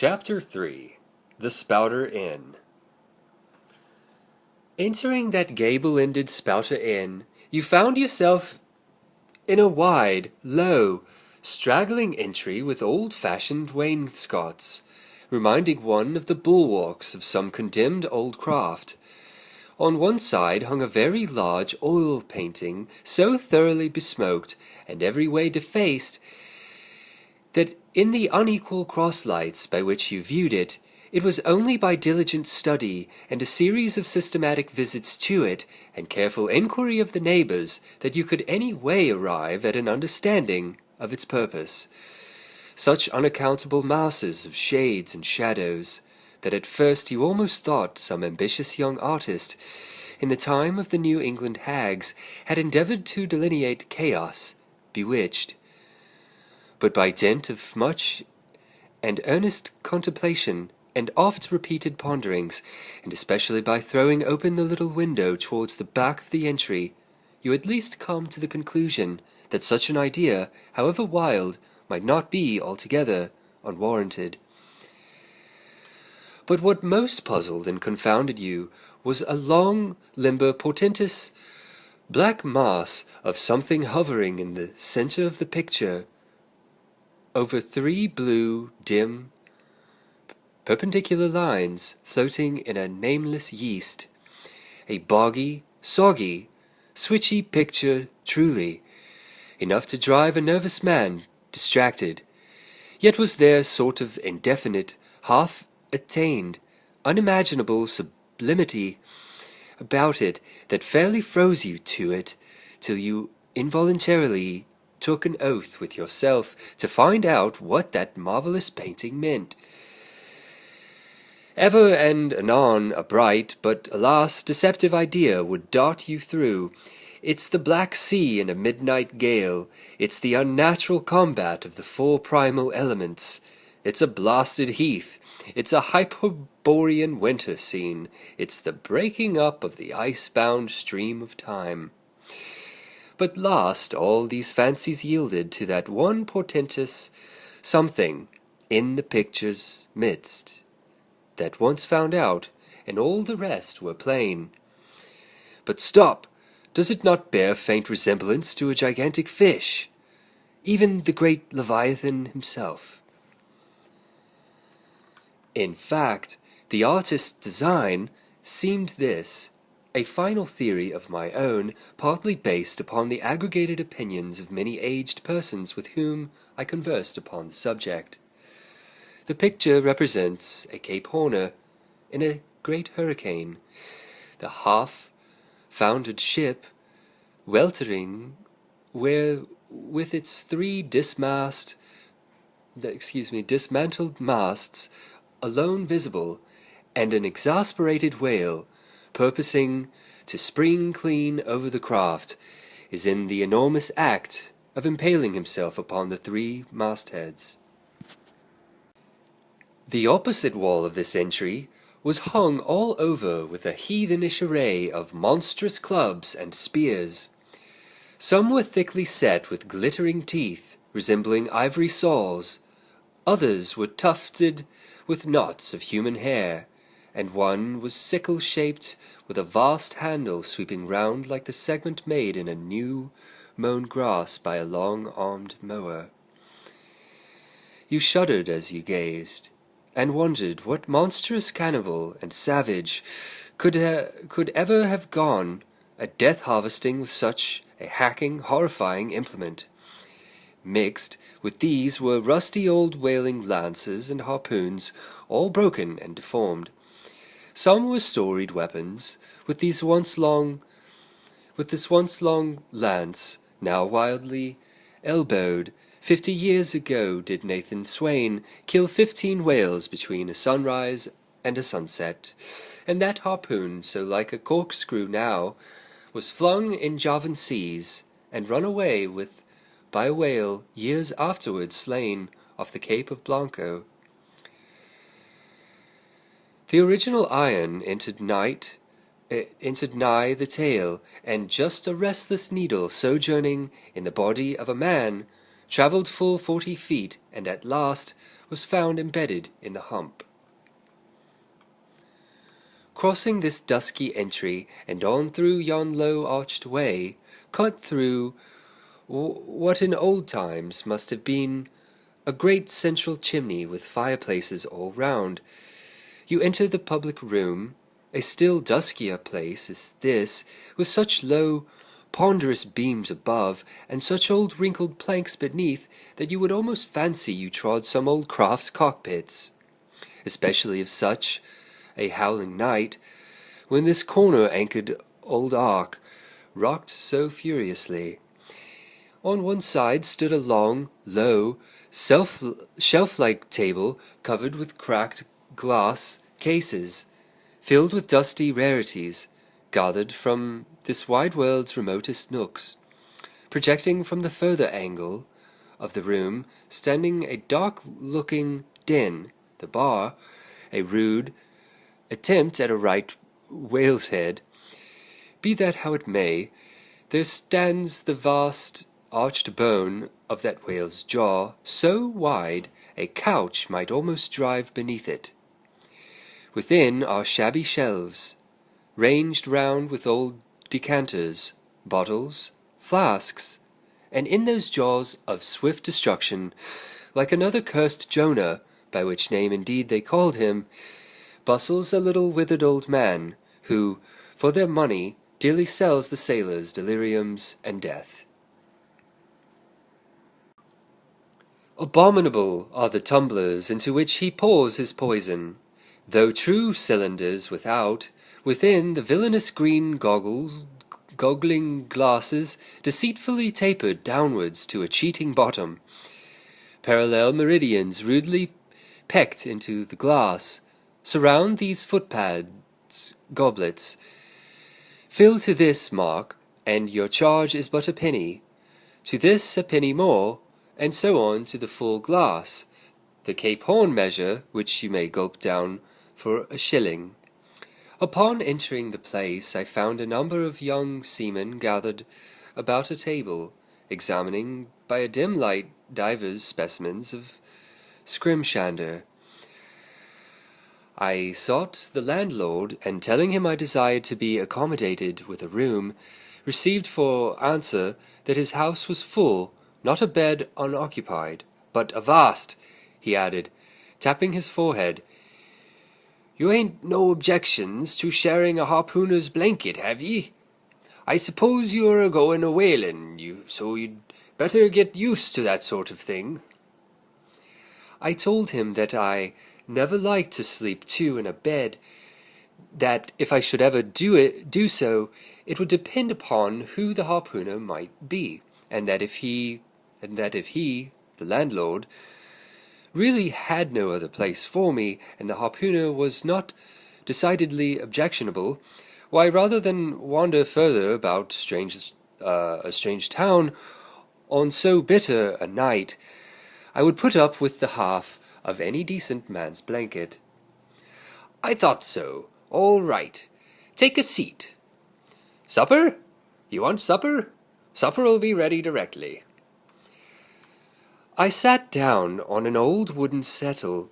Chapter 3 The Spouter Inn. Entering that gable-ended Spouter Inn, you found yourself in a wide, low, straggling entry with old-fashioned wainscots, reminding one of the bulwarks of some condemned old craft. On one side hung a very large oil painting, so thoroughly besmoked and every way defaced that in the unequal cross-lights by which you viewed it, it was only by diligent study and a series of systematic visits to it and careful enquiry of the neighbours that you could any way arrive at an understanding of its purpose. Such unaccountable masses of shades and shadows, that at first you almost thought some ambitious young artist, in the time of the New England hags, had endeavoured to delineate chaos, bewitched. But by dint of much and earnest contemplation, and oft-repeated ponderings, and especially by throwing open the little window towards the back of the entry, you at least come to the conclusion that such an idea, however wild, might not be altogether unwarranted. But what most puzzled and confounded you was a long, limber, portentous, black mass of something hovering in the centre of the picture, over three blue, dim, perpendicular lines floating in a nameless yeast. A boggy, soggy, switchy picture truly, enough to drive a nervous man distracted. Yet was there a sort of indefinite, half-attained, unimaginable sublimity about it that fairly froze you to it, till you involuntarily took an oath with yourself to find out what that marvellous painting meant. Ever and anon a bright, but alas, deceptive idea would dart you through. It's the Black Sea in a midnight gale. It's the unnatural combat of the four primal elements. It's a blasted heath. It's a Hyperborean winter scene. It's the breaking up of the ice-bound stream of time. But last all these fancies yielded to that one portentous something in the picture's midst, that once found out, and all the rest were plain. But stop! Does it not bear faint resemblance to a gigantic fish, even the great Leviathan himself? In fact, the artist's design seemed this, a final theory of my own, partly based upon the aggregated opinions of many aged persons with whom I conversed upon the subject. The picture represents a Cape Horner in a great hurricane, the half-foundered ship weltering where with its three dismantled masts alone visible, and an exasperated whale purposing to spring clean over the craft, is in the enormous act of impaling himself upon the three mastheads. The opposite wall of this entry was hung all over with a heathenish array of monstrous clubs and spears. Some were thickly set with glittering teeth, resembling ivory saws. Others were tufted with knots of human hair, and one was sickle-shaped with a vast handle sweeping round like the segment made in a new-mown grass by a long-armed mower. You shuddered as you gazed, and wondered what monstrous cannibal and savage could ever have gone a death-harvesting with such a hacking, horrifying implement. Mixed with these were rusty old whaling lances and harpoons, all broken and deformed. Some were storied weapons, with this once long lance, now wildly elbowed. 50 years ago did Nathan Swain kill 15 whales between a sunrise and a sunset, and that harpoon, so like a corkscrew now, was flung in Javan seas, and run away with by a whale years afterwards slain off the Cape of Blanco. The original iron entered nigh the tail, and just a restless needle sojourning in the body of a man travelled full 40 feet, and at last was found embedded in the hump. Crossing this dusky entry, and on through yon low arched way, cut through what in old times must have been a great central chimney with fireplaces all round, you enter the public room, a still duskier place is this, with such low, ponderous beams above, and such old wrinkled planks beneath, that you would almost fancy you trod some old craft's cockpits, especially of such a howling night, when this corner-anchored old ark rocked so furiously. On one side stood a long, low, shelf-like table covered with cracked glass cases, filled with dusty rarities, gathered from this wide world's remotest nooks. Projecting from the further angle of the room, standing a dark-looking den, the bar, a rude attempt at a right whale's head. Be that how it may, there stands the vast arched bone of that whale's jaw, so wide a couch might almost drive beneath it. Within are shabby shelves, ranged round with old decanters, bottles, flasks, and in those jaws of swift destruction, like another cursed Jonah, by which name indeed they called him, bustles a little withered old man, who, for their money, dearly sells the sailors deliriums and death. Abominable are the tumblers into which he pours his poison, though true cylinders without, within the villainous green goggling glasses deceitfully tapered downwards to a cheating bottom. Parallel meridians rudely pecked into the glass surround these footpads goblets. Fill to this mark, and your charge is but a penny. To this a penny more, and so on to the full glass, the Cape Horn measure, which you may gulp down for a shilling. Upon entering the place, I found a number of young seamen gathered about a table, examining by a dim light divers specimens of scrimshander. I sought the landlord, and telling him I desired to be accommodated with a room, received for answer that his house was full, not a bed unoccupied, but avast, he added, tapping his forehead, you ain't no objections to sharing a harpooner's blanket, have ye? I suppose you're a-going a-whalin', so you'd better get used to that sort of thing. I told him that I never liked to sleep two in a bed, that if I should ever do so, it would depend upon who the harpooner might be, and that if he, the landlord, really had no other place for me, and the harpooner was not decidedly objectionable, why, rather than wander further about a strange town on so bitter a night, I would put up with the half of any decent man's blanket. I thought so. All right. Take a seat. Supper? You want supper? Supper'll be ready directly. I sat down on an old wooden settle,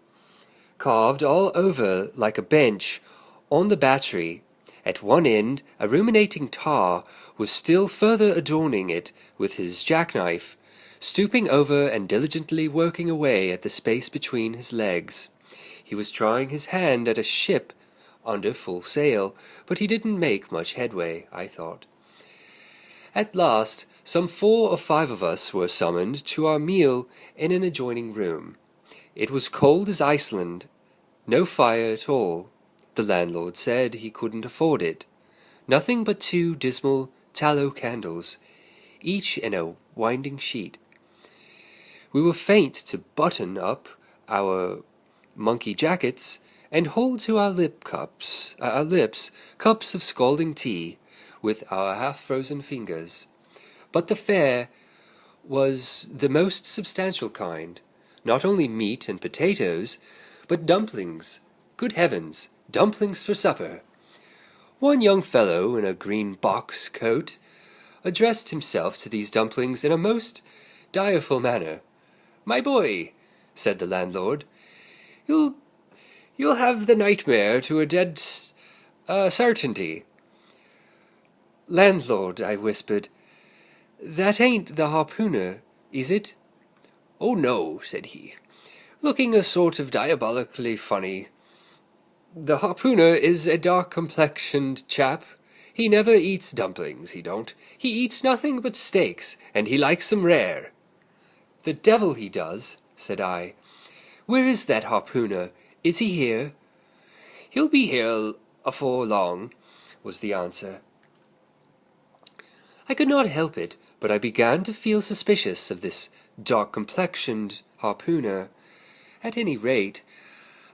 carved all over like a bench, on the battery. At one end, a ruminating tar was still further adorning it with his jackknife, stooping over and diligently working away at the space between his legs. He was trying his hand at a ship under full sail, but he didn't make much headway, I thought. At last, some 4 or 5 of us were summoned to our meal in an adjoining room. It was cold as Iceland, no fire at all. The landlord said he couldn't afford it. Nothing but 2 dismal tallow candles, each in a winding sheet. We were faint to button up our monkey jackets and hold to our lips cups of scalding tea with our half-frozen fingers. But the fare was the most substantial kind, not only meat and potatoes, but dumplings. Good heavens, dumplings for supper! One young fellow in a green box coat addressed himself to these dumplings in a most direful manner. "My boy," said the landlord, "you'll have the nightmare to a dead certainty." "Landlord," I whispered, "that ain't the harpooner, is it?" "Oh, no," said he, looking a sort of diabolically funny. "The harpooner is a dark-complexioned chap. He never eats dumplings, he don't. He eats nothing but steaks, and he likes 'em rare." "The devil he does," said I. "Where is that harpooner? Is he here?" "He'll be here afore long," was the answer. I could not help it, but I began to feel suspicious of this dark-complexioned harpooner. At any rate,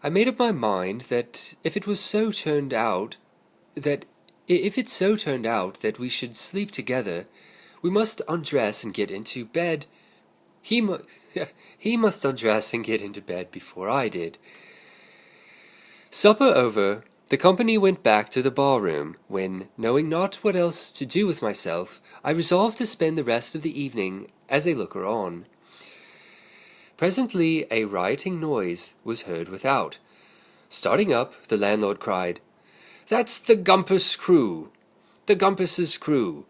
I made up my mind that if it so turned out that we should sleep together, we must undress and get into bed. He must undress and get into bed before I did. Supper over, the company went back to the bar-room, when, knowing not what else to do with myself, I resolved to spend the rest of the evening as a looker-on. Presently a rioting noise was heard without. Starting up, the landlord cried, "That's the Gumpus crew, the Gumpus's crew.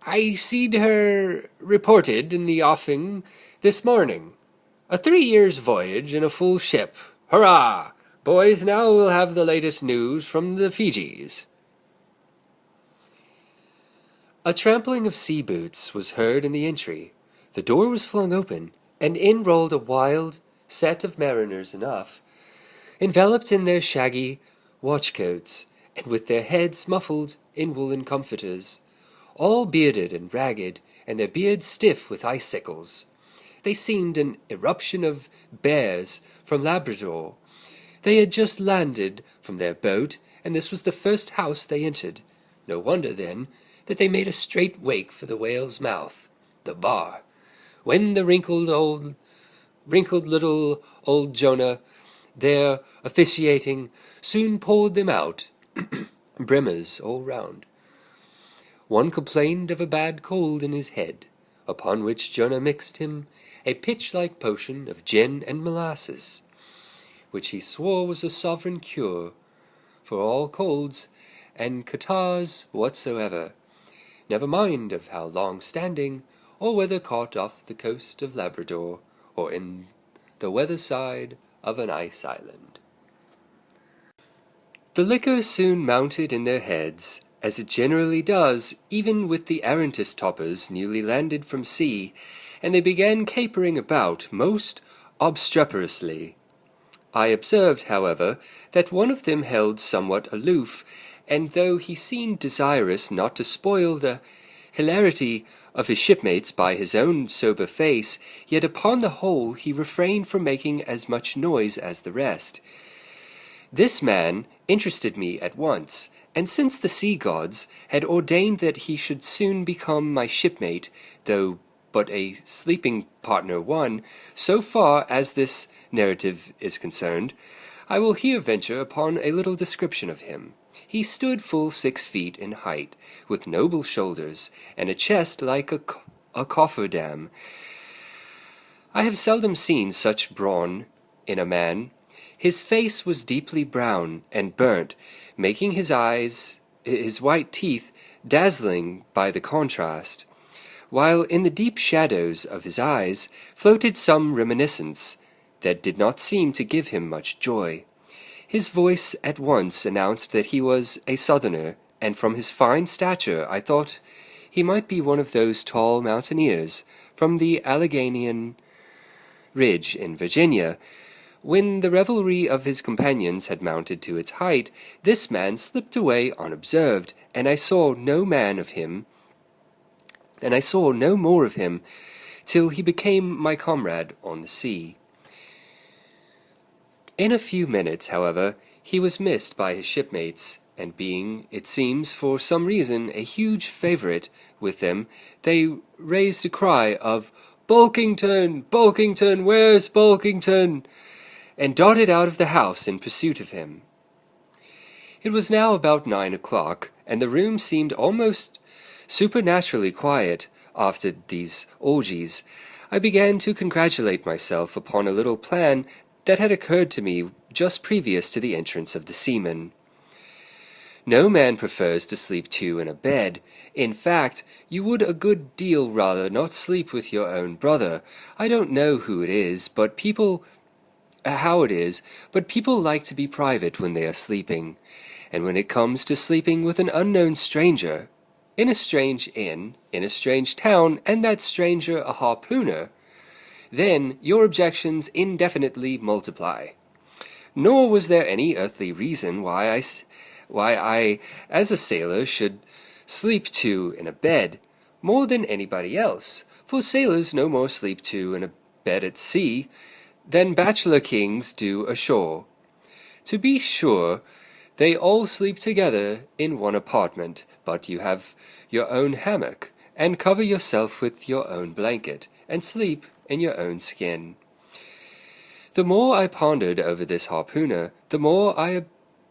I seed her reported in the offing this morning. A 3 years' voyage in a full ship. Hurrah! Boys, now we'll have the latest news from the Fijis." A trampling of sea boots was heard in the entry. The door was flung open, and in rolled a wild set of mariners enough, enveloped in their shaggy watch-coats, and with their heads muffled in woolen comforters, all bearded and ragged, and their beards stiff with icicles. They seemed an eruption of bears from Labrador. They had just landed from their boat, and this was the first house they entered. No wonder, then, that they made a straight wake for the whale's mouth, the bar, when the wrinkled little old Jonah, there officiating, soon poured them out, brimmers all round. One complained of a bad cold in his head, upon which Jonah mixed him a pitch-like potion of gin and molasses, which he swore was a sovereign cure for all colds and catarrhs whatsoever, never mind of how long-standing, or whether caught off the coast of Labrador, or in the weather side of an ice island. The liquor soon mounted in their heads, as it generally does, even with the arrantest toppers newly landed from sea, and they began capering about most obstreperously. I observed, however, that one of them held somewhat aloof, and though he seemed desirous not to spoil the hilarity of his shipmates by his own sober face, yet upon the whole he refrained from making as much noise as the rest. This man interested me at once, and since the sea gods had ordained that he should soon become my shipmate, though but a sleeping partner one, so far as this narrative is concerned, I will here venture upon a little description of him. He stood full 6 feet in height, with noble shoulders, and a chest like a cofferdam. I have seldom seen such brawn in a man. His face was deeply brown and burnt, making his white teeth dazzling by the contrast, while in the deep shadows of his eyes floated some reminiscence that did not seem to give him much joy. His voice at once announced that he was a Southerner, and from his fine stature I thought he might be one of those tall mountaineers from the Alleghanian Ridge in Virginia. When the revelry of his companions had mounted to its height, this man slipped away unobserved, and I saw no more of him till he became my comrade on the sea. In a few minutes, however, he was missed by his shipmates, and being, it seems, for some reason, a huge favourite with them, they raised a cry of "Bulkington! Bulkington! Where's Bulkington?" and darted out of the house in pursuit of him. It was now about 9 o'clock, and the room seemed almost supernaturally quiet after these orgies. I began to congratulate myself upon a little plan that had occurred to me just previous to the entrance of the seaman. No man prefers to sleep two in a bed. In fact, you would a good deal rather not sleep with your own brother. I don't know how it is, but people like to be private when they are sleeping. And when it comes to sleeping with an unknown stranger, in a strange inn, in a strange town, and that stranger a harpooner, then your objections indefinitely multiply. Nor was there any earthly reason why I, as a sailor, should sleep two in a bed, more than anybody else, for sailors no more sleep two in a bed at sea than bachelor kings do ashore. To be sure, they all sleep together in one apartment, but you have your own hammock, and cover yourself with your own blanket, and sleep in your own skin. The more I pondered over this harpooner, the more I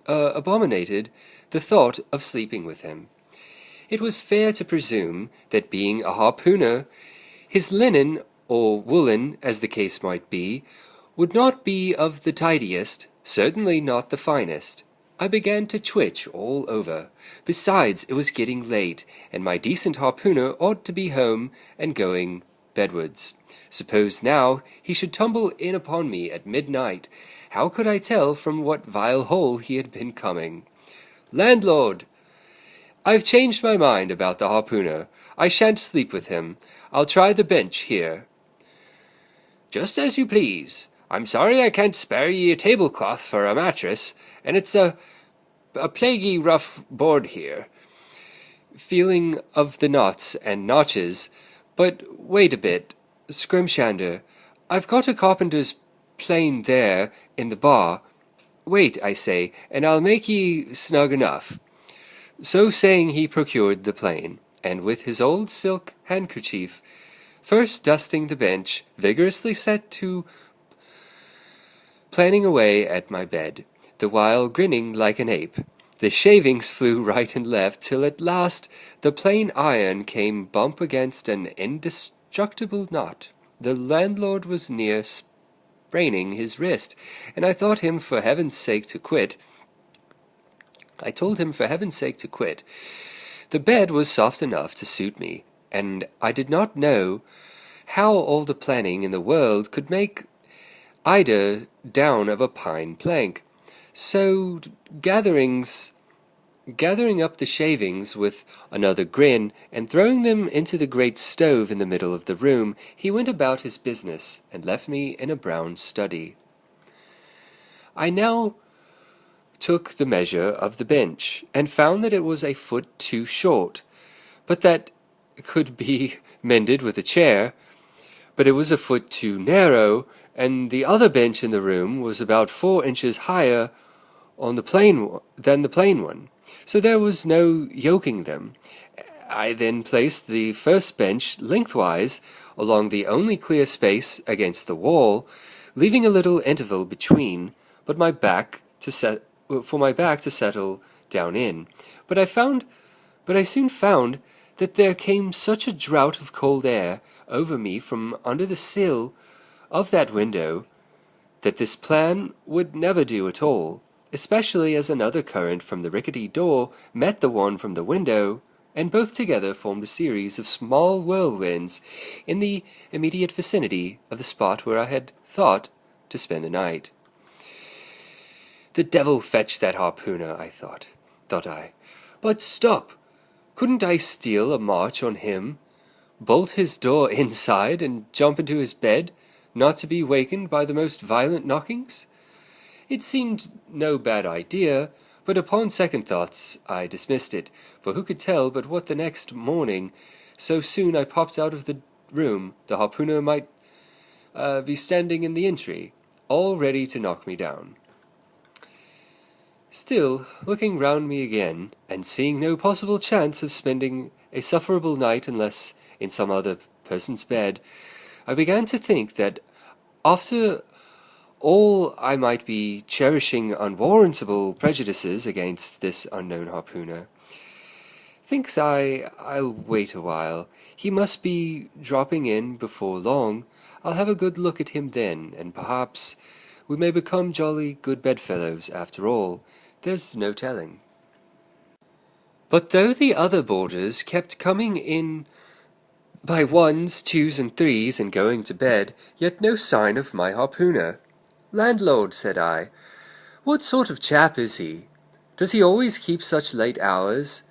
abominated the thought of sleeping with him. It was fair to presume that being a harpooner, his linen, or woolen, as the case might be, would not be of the tidiest, certainly not the finest. I began to twitch all over. Besides, it was getting late, and my decent harpooner ought to be home and going bedwards. Suppose now he should tumble in upon me at midnight. How could I tell from what vile hole he had been coming? "Landlord! I've changed my mind about the harpooner. I shan't sleep with him. I'll try the bench here." "Just as you please. I'm sorry I can't spare ye a tablecloth for a mattress, and it's a plaguey rough board here." Feeling of the knots and notches, but wait a bit, Scrimshander, I've got a carpenter's plane there in the bar. Wait, I say, and I'll make ye snug enough. So saying, he procured the plane, and with his old silk handkerchief, first dusting the bench, vigorously set to planning away at my bed, the while grinning like an ape. The shavings flew right and left, till at last the plain iron came bump against an indestructible knot. The landlord was near spraining his wrist, and I told him for heaven's sake to quit. The bed was soft enough to suit me, and I did not know how all the planning in the world could make eider down of a pine plank. So gathering up the shavings with another grin, and throwing them into the great stove in the middle of the room, he went about his business, and left me in a brown study. I now took the measure of the bench, and found that it was a foot too short, but that could be mended with a chair. But it was a foot too narrow, and the other bench in the room was about 4 inches higher than the plain one. So there was no yoking them. I then placed the first bench lengthwise along the only clear space against the wall, leaving a little interval between, for my back to settle down in. But I soon found that there came such a draught of cold air over me from under the sill of that window that this plan would never do at all, especially as another current from the rickety door met the one from the window, and both together formed a series of small whirlwinds in the immediate vicinity of the spot where I had thought to spend the night. The devil fetch that harpooner, thought I. But stop! Couldn't I steal a march on him, bolt his door inside, and jump into his bed, not to be wakened by the most violent knockings? It seemed no bad idea, but upon second thoughts I dismissed it, for who could tell but what the next morning, so soon I popped out of the room, the harpooner might be standing in the entry, all ready to knock me down. Still, looking round me again, and seeing no possible chance of spending a sufferable night unless in some other person's bed, I began to think that after all I might be cherishing unwarrantable prejudices against this unknown harpooner. Thinks I'll wait a while. He must be dropping in before long. I'll have a good look at him then, and perhaps we may become jolly good bedfellows after all. There's no telling. But though the other boarders kept coming in by ones, twos, and threes and going to bed, yet no sign of my harpooner. "Landlord," said I, "what sort of chap is he? Does he always keep such late hours?"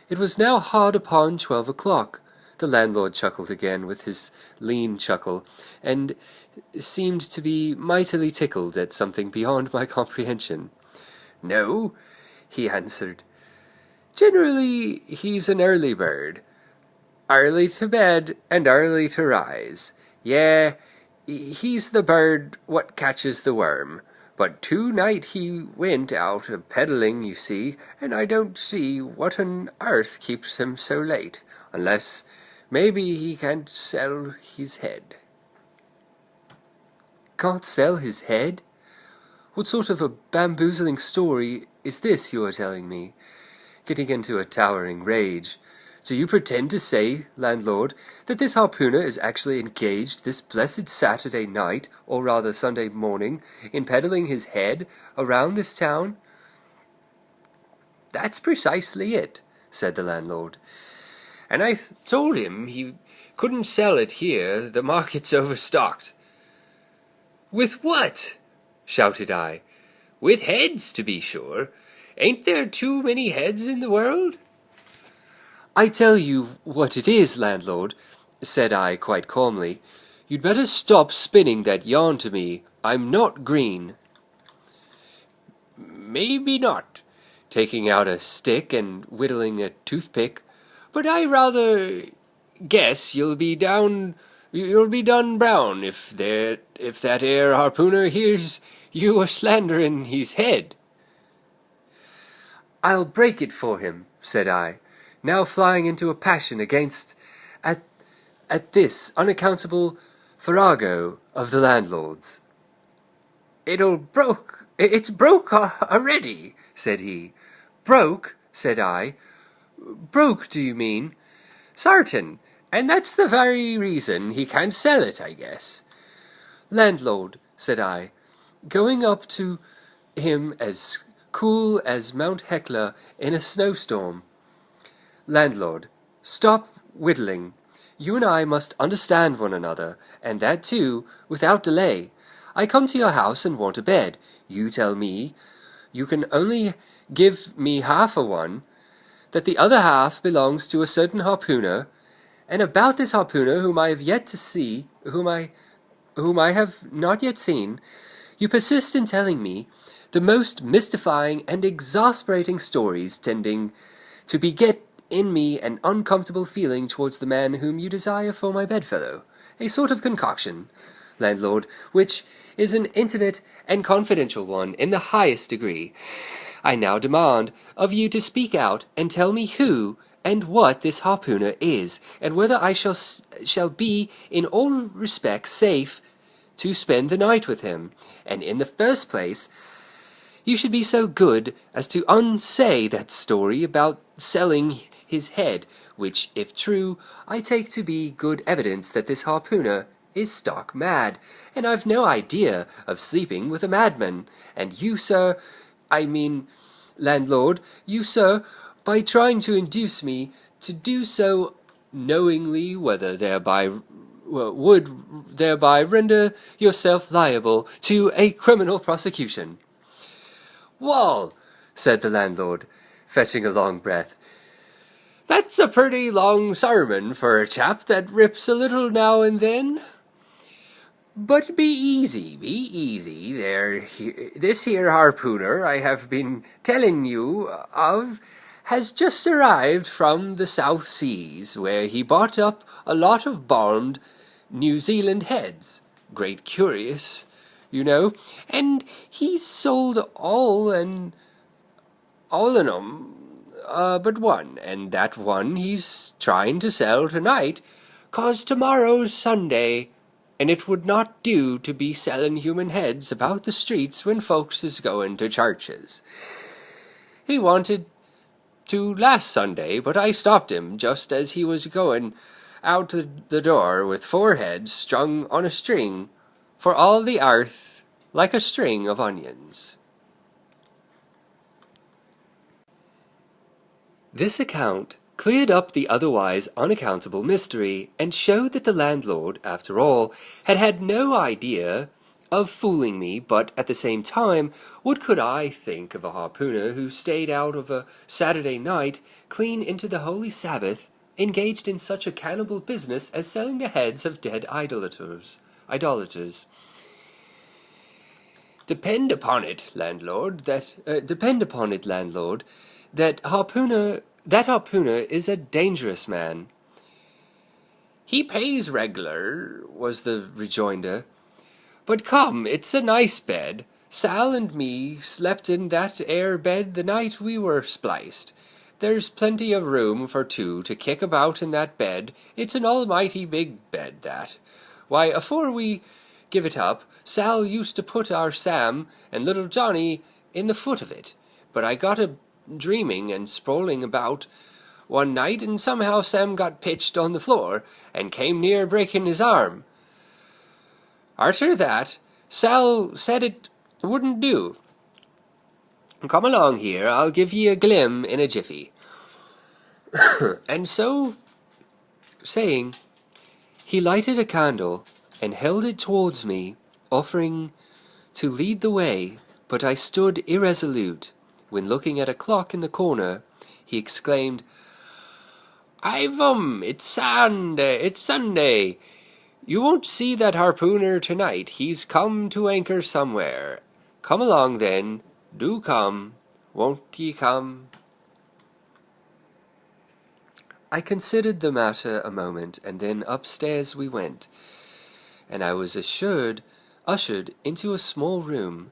It was now hard upon 12 o'clock. The landlord chuckled again with his lean chuckle, and seemed to be mightily tickled at something beyond my comprehension. "No," he answered. "Generally he's an early bird. Early to bed and early to rise. He's the bird what catches the worm. But to-night he went out a-peddling, you see, and I don't see what on earth keeps him so late, unless maybe he can't sell his head." "Can't sell his head? What sort of a bamboozling story is this you are telling me?" Getting into a towering rage. "Do you pretend to say, landlord, that this harpooner is actually engaged this blessed Saturday night, or rather Sunday morning, in peddling his head around this town?" "That's precisely it," said the landlord. "And I told him he couldn't sell it here, the market's overstocked." "With what?" shouted I. "With heads, to be sure. Ain't there too many heads in the world?" "I tell you what it is, landlord," said I quite calmly. "You'd better stop spinning that yarn to me. I'm not green." "Maybe not," taking out a stick and whittling a toothpick, "but I rather guess you'll be done brown if that 'ere harpooner hears you a-slanderin' his head." "I'll break it for him," said I, now flying into a passion at this unaccountable farrago of the landlord's. "It's broke already," said he. "Broke?" said I. "Broke, do you mean?" "Sartain, and that's the very reason he can't sell it, I guess." "Landlord," said I, going up to him as cool as Mount Hecla in a snowstorm. "Landlord, stop whittling. You and I must understand one another, and that too, without delay. I come to your house and want a bed. You tell me you can only give me half a one, that the other half belongs to a certain harpooner, and about this harpooner whom I have yet to see, whom I have not yet seen, you persist in telling me the most mystifying and exasperating stories, tending to beget in me an uncomfortable feeling towards the man whom you desire for my bedfellow, a sort of concoction, landlord, which is an intimate and confidential one in the highest degree. I now demand of you to speak out and tell me who and what this harpooner is, and whether I shall be in all respects safe to spend the night with him. And in the first place, you should be so good as to unsay that story about selling his head, which, if true, I take to be good evidence that this harpooner is stark mad, and I've no idea of sleeping with a madman. And you, sir, landlord, you, sir, by trying to induce me to do so knowingly, would thereby render yourself liable to a criminal prosecution." "Wall," said the landlord, fetching a long breath, "that's a pretty long sarmon for a chap that rips a little now and then. But be easy. This here harpooner I have been telling you of has just arrived from the South Seas, where he bought up a lot of balmed New Zealand heads. Great curious, you know, and he's sold all in 'em but one, and that one he's trying to sell tonight, 'cause tomorrow's Sunday, and it would not do to be selling human heads about the streets when folks is going to churches. He wanted to last Sunday, but I stopped him just as he was going out the door with 4 heads strung on a string, for all the earth like a string of onions. This account cleared up the otherwise unaccountable mystery, and showed that the landlord, after all, had had no idea of fooling me, but at the same time, what could I think of a harpooner who stayed out of a Saturday night, clean into the holy Sabbath, engaged in such a cannibal business as selling the heads of dead idolaters? Depend upon it, landlord, that harpooner is a dangerous man. He pays regular, was the rejoinder. But come, it's a nice bed. Sal and me slept in that air bed the night we were spliced. There's plenty of room for 2 to kick about in that bed. It's an almighty big bed, that. Why, afore we give it up, Sal used to put our Sam and little Johnny in the foot of it. But I got a dreaming and sprawling about one night, and somehow Sam got pitched on the floor, and came near breaking his arm. Arter that, Sal said it wouldn't do. Come along here, I'll give ye a glim in a jiffy. And so saying, he lighted a candle and held it towards me, offering to lead the way, but I stood irresolute, when looking at a clock in the corner, he exclaimed, it's Sunday. You won't see that harpooner tonight. He's come to anchor somewhere. Come along, then. Do come. Won't ye come? I considered the matter a moment, and then upstairs we went, and I was ushered into a small room,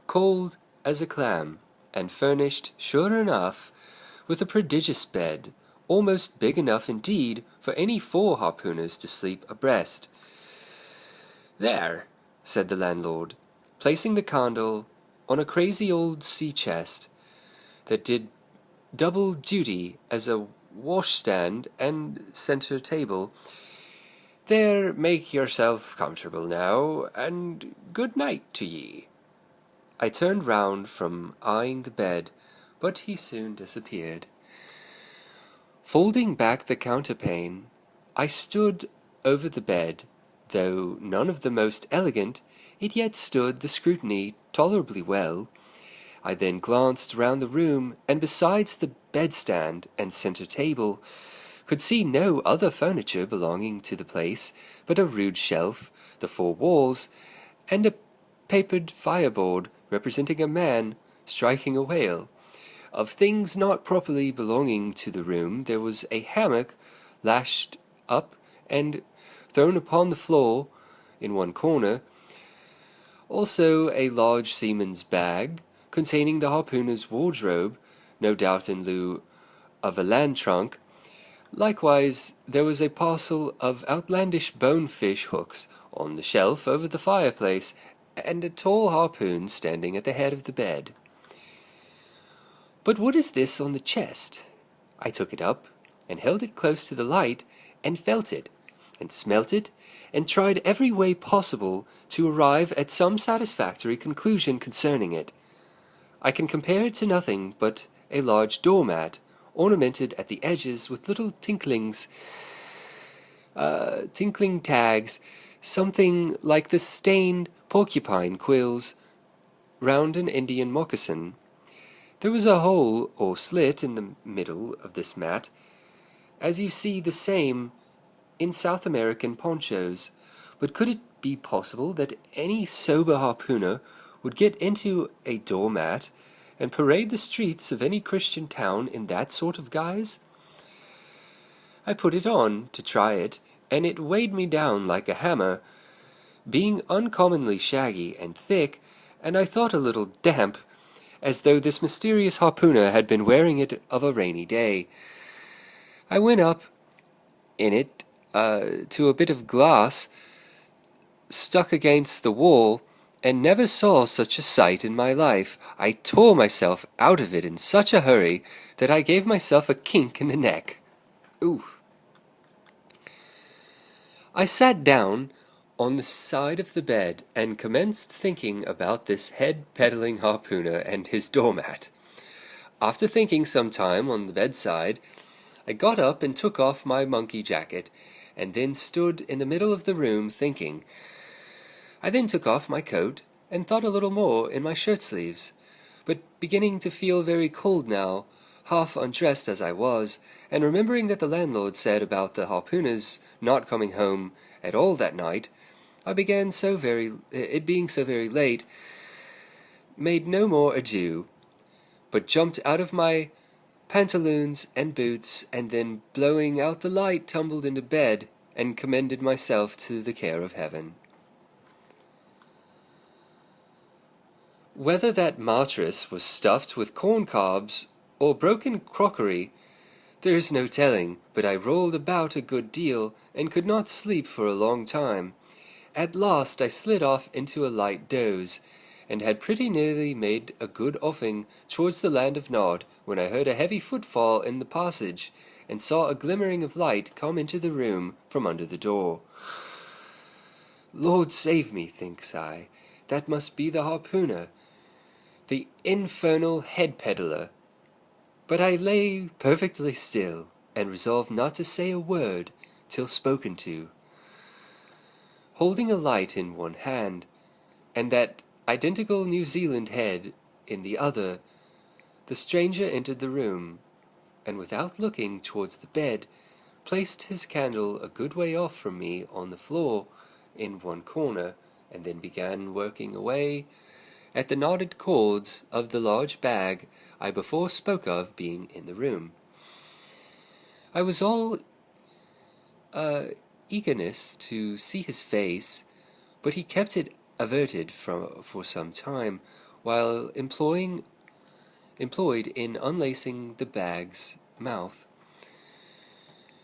cold as a clam, and furnished, sure enough, with a prodigious bed, almost big enough indeed for any 4 harpooners to sleep abreast. There, said the landlord, placing the candle on a crazy old sea chest that did double duty as a washstand and centre table. There, make yourself comfortable now, and good night to ye. I turned round from eyeing the bed, but he soon disappeared. Folding back the counterpane, I stood over the bed. Though none of the most elegant, it yet stood the scrutiny tolerably well. I then glanced round the room, and besides the bedstand and centre table, could see no other furniture belonging to the place but a rude shelf, the 4 walls, and a papered fireboard representing a man striking a whale. Of things not properly belonging to the room, there was a hammock lashed up and thrown upon the floor in one corner, also a large seaman's bag containing the harpooner's wardrobe, no doubt in lieu of a land trunk. Likewise, there was a parcel of outlandish bonefish hooks on the shelf over the fireplace, and a tall harpoon standing at the head of the bed. But what is this on the chest? I took it up, and held it close to the light, and felt it, and smelt it, and tried every way possible to arrive at some satisfactory conclusion concerning it. I can compare it to nothing but a large doormat, ornamented at the edges with little tinkling tags, something like the stained porcupine quills round an Indian moccasin. There was a hole or slit in the middle of this mat, as you see the same in South American ponchos. But could it be possible that any sober harpooner would get into a doormat and parade the streets of any Christian town in that sort of guise? I put it on to try it, and it weighed me down like a hammer, being uncommonly shaggy and thick, and I thought a little damp, as though this mysterious harpooner had been wearing it of a rainy day. I went up in it to a bit of glass stuck against the wall, and never saw such a sight in my life. I tore myself out of it in such a hurry that I gave myself a kink in the neck. Ooh. I sat down on the side of the bed and commenced thinking about this head-peddling harpooner and his doormat. After thinking some time on the bedside, I got up and took off my monkey jacket, and then stood in the middle of the room thinking. I then took off my coat and thought a little more in my shirt sleeves, but beginning to feel very cold now, half undressed as I was, and remembering that the landlord said about the harpooners not coming home at all that night, I began it being so very late, made no more ado, but jumped out of my pantaloons and boots, and then blowing out the light tumbled into bed and commended myself to the care of heaven. Whether that mattress was stuffed with corn cobs or broken crockery, there is no telling, but I rolled about a good deal and could not sleep for a long time. At last I slid off into a light doze, and had pretty nearly made a good offing towards the land of Nod, when I heard a heavy footfall in the passage, and saw a glimmering of light come into the room from under the door. Lord save me, thinks I, that must be the harpooner, the infernal head-peddler. But I lay perfectly still, and resolved not to say a word till spoken to. Holding a light in one hand, and that identical New Zealand head in the other, the stranger entered the room, and without looking towards the bed, placed his candle a good way off from me on the floor in one corner, and then began working away at the knotted cords of the large bag I before spoke of being in the room. I was all eagerness to see his face, but he kept it averted for some time, while employed in unlacing the bag's mouth.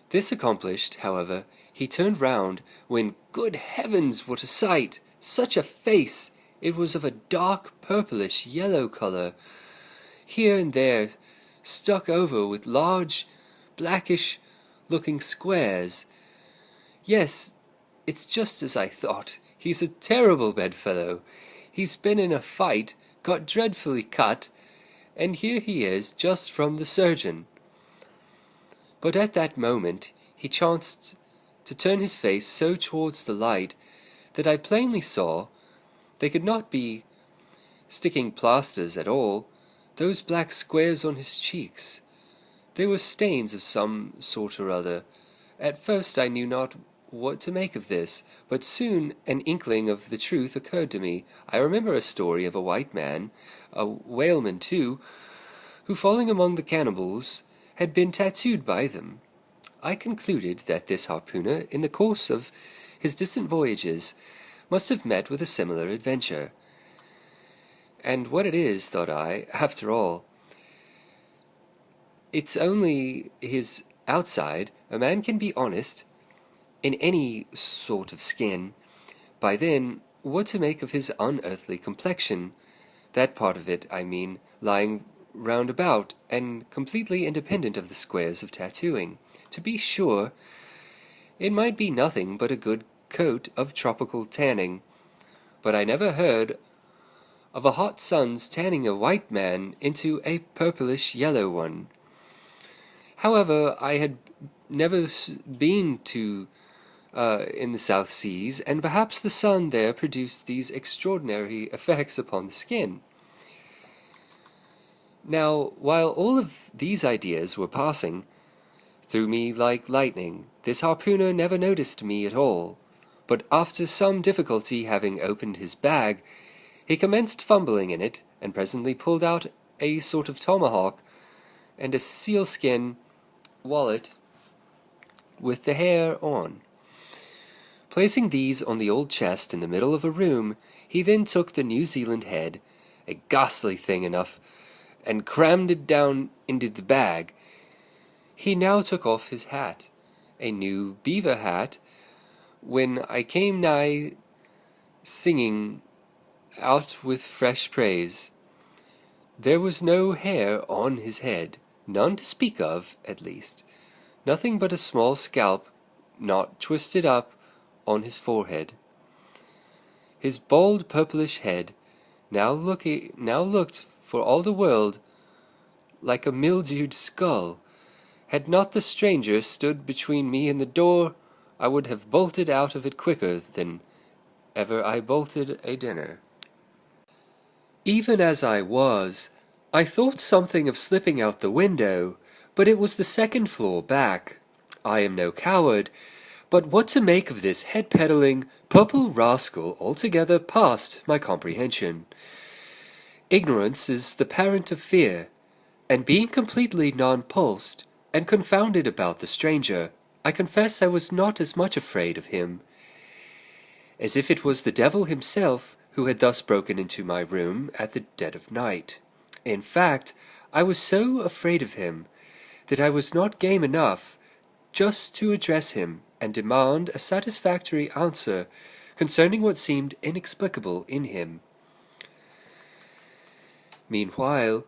This accomplished, however, he turned round, when, good heavens, what a sight! Such a face! It was of a dark purplish yellow colour, here and there stuck over with large blackish-looking squares. Yes, it's just as I thought. He's a terrible bedfellow. He's been in a fight, got dreadfully cut, and here he is just from the surgeon. But at that moment he chanced to turn his face so towards the light that I plainly saw they could not be sticking plasters at all, those black squares on his cheeks. They were stains of some sort or other. At first I knew not what to make of this, but soon an inkling of the truth occurred to me. I remember a story of a white man, a whaleman too, who, falling among the cannibals, had been tattooed by them. I concluded that this harpooner, in the course of his distant voyages, must have met with a similar adventure. And what it is, thought I, after all, it's only his outside. A man can be honest in any sort of skin. By then, what to make of his unearthly complexion, that part of it, I mean, lying round about, and completely independent of the squares of tattooing. To be sure, it might be nothing but a good coat of tropical tanning, but I never heard of a hot sun's tanning a white man into a purplish yellow one. However, I had never been to in the South Seas, and perhaps the sun there produced these extraordinary effects upon the skin. Now, while all of these ideas were passing through me like lightning, this harpooner never noticed me at all, but after some difficulty having opened his bag, he commenced fumbling in it, and presently pulled out a sort of tomahawk and a sealskin wallet with the hair on. Placing these on the old chest in the middle of a room, he then took the New Zealand head, a ghastly thing enough, and crammed it down into the bag. He now took off his hat, a new beaver hat, when I came nigh singing out with fresh praise. There was no hair on his head, none to speak of, at least, nothing but a small scalp, not twisted up, on his forehead. His bald purplish head now looked for all the world like a mildewed skull. Had not the stranger stood between me and the door, I would have bolted out of it quicker than ever I bolted a dinner. Even as I was, I thought something of slipping out the window, but it was the second floor back. I am no coward, but what to make of this head-peddling, purple rascal altogether past my comprehension. Ignorance is the parent of fear, and being completely nonplussed and confounded about the stranger, I confess I was not as much afraid of him as if it was the devil himself who had thus broken into my room at the dead of night. In fact, I was so afraid of him that I was not game enough just to address him and demand a satisfactory answer concerning what seemed inexplicable in him. Meanwhile,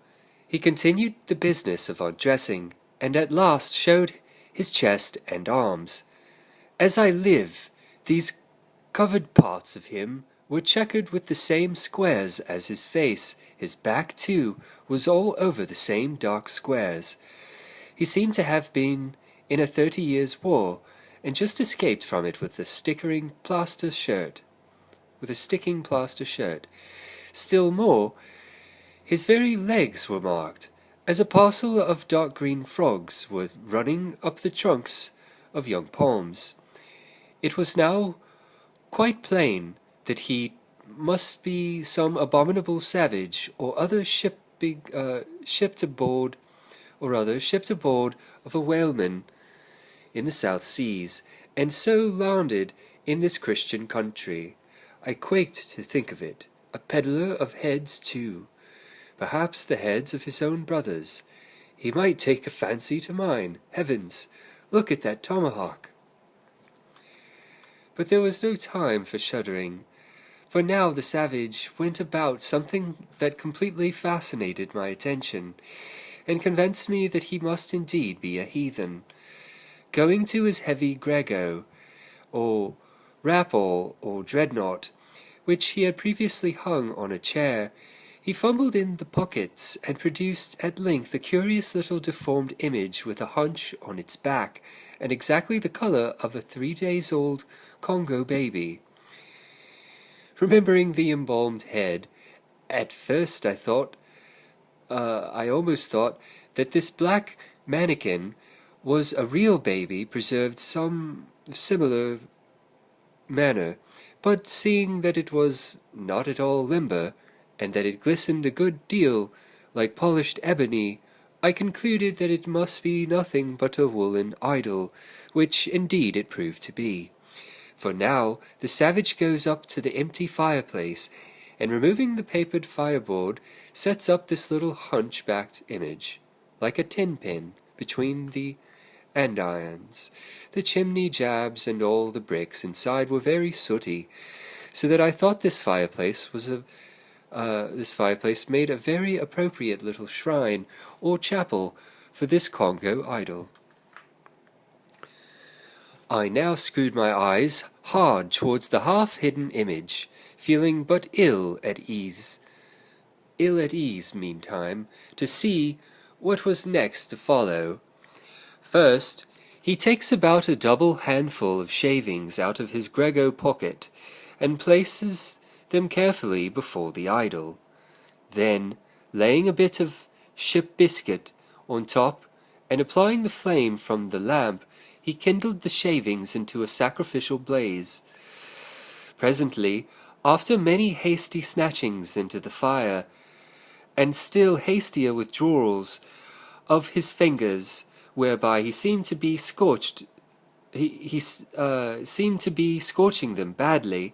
he continued the business of undressing, and at last showed his chest and arms. As I live, these covered parts of him were checkered with the same squares as his face. His back, too, was all over the same dark squares. He seemed to have been in a 30 years' war, and just escaped from it with a sticking plaster shirt. Still more, his very legs were marked, as a parcel of dark green frogs were running up the trunks of young palms. It was now quite plain that he must be some abominable savage or other shipped aboard of a whaleman in the South Seas, and so landed in this Christian country. I quaked to think of it. A peddler of heads, too. Perhaps the heads of his own brothers. He might take a fancy to mine. Heavens, look at that tomahawk! But there was no time for shuddering, for now the savage went about something that completely fascinated my attention, and convinced me that he must indeed be a heathen. Going to his heavy grego, or rappel, or dreadnought, which he had previously hung on a chair, he fumbled in the pockets, and produced at length a curious little deformed image with a hunch on its back, and exactly the colour of a 3-days-old Congo baby. Remembering the embalmed head, at first I almost thought that this black mannequin was a real baby preserved some similar manner, but seeing that it was not at all limber, and that it glistened a good deal like polished ebony, I concluded that it must be nothing but a woolen idol, which indeed it proved to be. For now the savage goes up to the empty fireplace, and removing the papered fireboard, sets up this little hunchbacked image, like a tin-pin, between the andirons. The chimney jabs and all the bricks inside were very sooty, so that I thought this fireplace made a very appropriate little shrine or chapel for this Congo idol. I now screwed my eyes hard towards the half-hidden image, feeling but ill at ease meantime, to see what was next to follow. First, he takes about a double handful of shavings out of his grego pocket, and places them carefully before the idol. Then, laying a bit of ship biscuit on top, and applying the flame from the lamp, he kindled the shavings into a sacrificial blaze. Presently, after many hasty snatchings into the fire, and still hastier withdrawals of his fingers, whereby he seemed to be scorching them badly,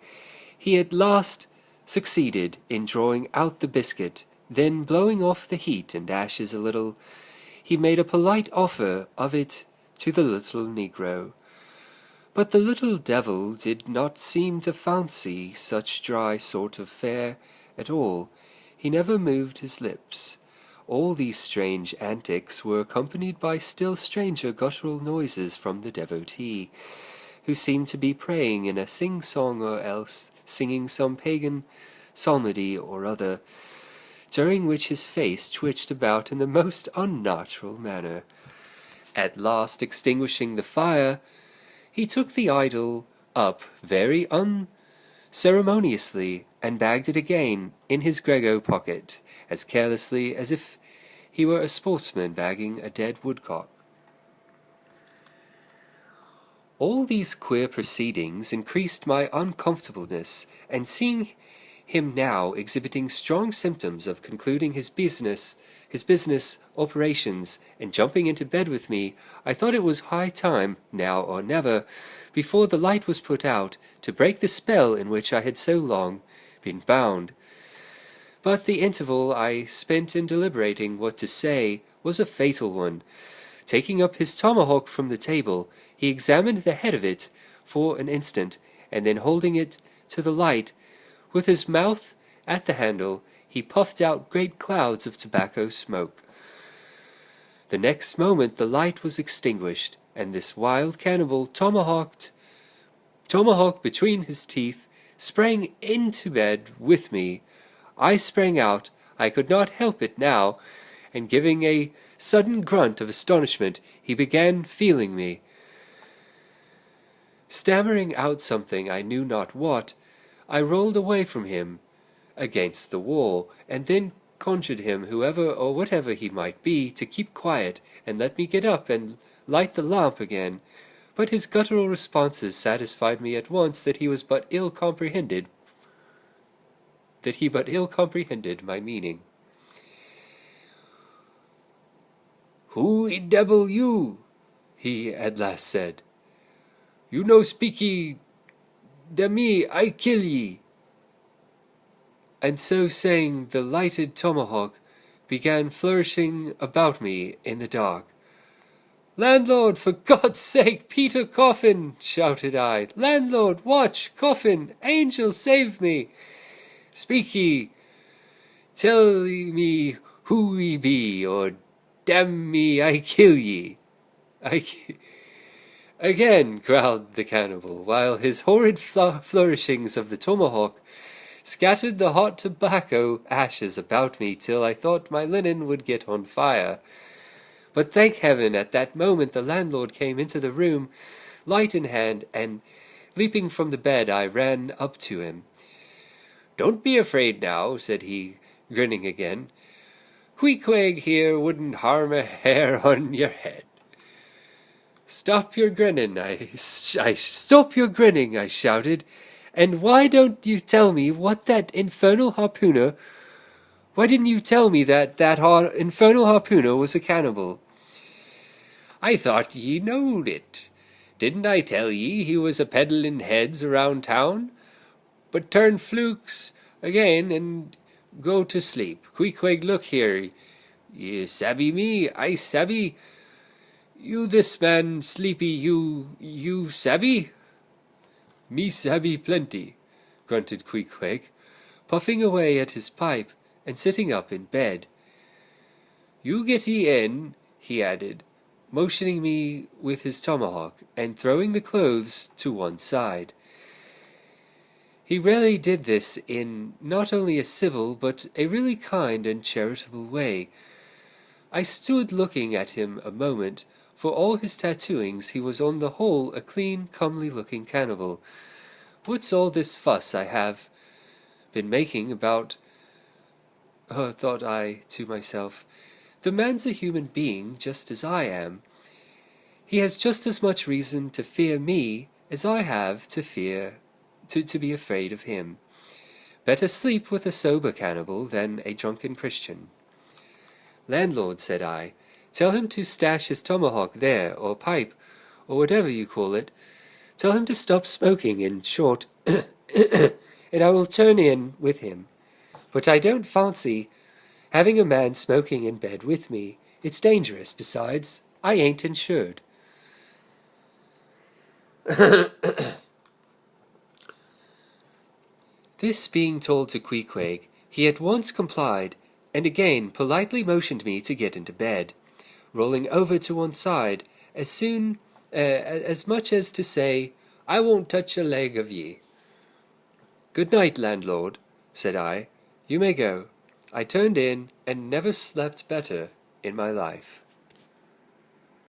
he at last succeeded in drawing out the biscuit. Then, blowing off the heat and ashes a little, he made a polite offer of it to the little negro. But the little devil did not seem to fancy such dry sort of fare, at all. He never moved his lips. All these strange antics were accompanied by still stranger guttural noises from the devotee, who seemed to be praying in a sing-song or else singing some pagan psalmody or other, during which his face twitched about in the most unnatural manner. At last, extinguishing the fire, he took the idol up very unceremoniously and bagged it again in his grego pocket, as carelessly as if he were a sportsman bagging a dead woodcock. All these queer proceedings increased my uncomfortableness, and seeing him now exhibiting strong symptoms of concluding his business operations and jumping into bed with me, I thought it was high time, now or never, before the light was put out, to break the spell in which I had so long been bound. But the interval I spent in deliberating what to say was a fatal one. Taking up his tomahawk from the table, he examined the head of it for an instant, and then holding it to the light, with his mouth at the handle, he puffed out great clouds of tobacco smoke. The next moment the light was extinguished, and this wild cannibal, tomahawk between his teeth, sprang into bed with me. I sprang out, I could not help it now, and giving a sudden grunt of astonishment, he began feeling me. Stammering out something I knew not what, I rolled away from him against the wall, and then conjured him, whoever or whatever he might be, to keep quiet and let me get up and light the lamp again. But his guttural responses satisfied me at once that he but ill comprehended my meaning. "Who the devil you?" he at last said. "You no speaky da me, I kill ye." And so saying, the lighted tomahawk began flourishing about me in the dark. "Landlord, for God's sake, Peter Coffin!" shouted I. "Landlord, watch, Coffin, angel, save me! Speak ye, tell me who ye be, or damn me, I kill ye." Again growled the cannibal, while his horrid flourishings of the tomahawk scattered the hot tobacco ashes about me till I thought my linen would get on fire. But thank heaven, at that moment the landlord came into the room, light in hand, and leaping from the bed I ran up to him. "Don't be afraid now," said he, grinning again. "Queequeg here wouldn't harm a hair on your head." Stop your grinning, stop your grinning, I shouted. "And why don't you tell me what that infernal harpooner... Why didn't you tell me that infernal harpooner was a cannibal?" "I thought ye knowed it. Didn't I tell ye he was a peddling heads around town? But turn flukes again and go to sleep. Queequeg, look here. Ye sabby me, I sabby. You this man sleepy, you sabby?" "Me sabby plenty," grunted Queequeg, puffing away at his pipe and sitting up in bed. "You get ye in," he added, motioning me with his tomahawk, and throwing the clothes to one side. He really did this in not only a civil, but a really kind and charitable way. I stood looking at him a moment. For all his tattooings, he was on the whole a clean, comely-looking cannibal. What's all this fuss I have been making about... thought I to myself. The man's a human being, just as I am. He has just as much reason to fear me as I have to be afraid of him. Better sleep with a sober cannibal than a drunken Christian. "Landlord," said I, "tell him to stash his tomahawk there, or pipe, or whatever you call it. Tell him to stop smoking, in short, and I will turn in with him. But I don't fancy having a man smoking in bed with me. It's dangerous, besides. I ain't insured." This being told to Queequeg, He at once complied, and again politely motioned me to get into bed, rolling over to one side as much as to say, "I won't touch a leg of ye." "Good night, landlord," said I. "You may go." I turned in, and never slept better in my life.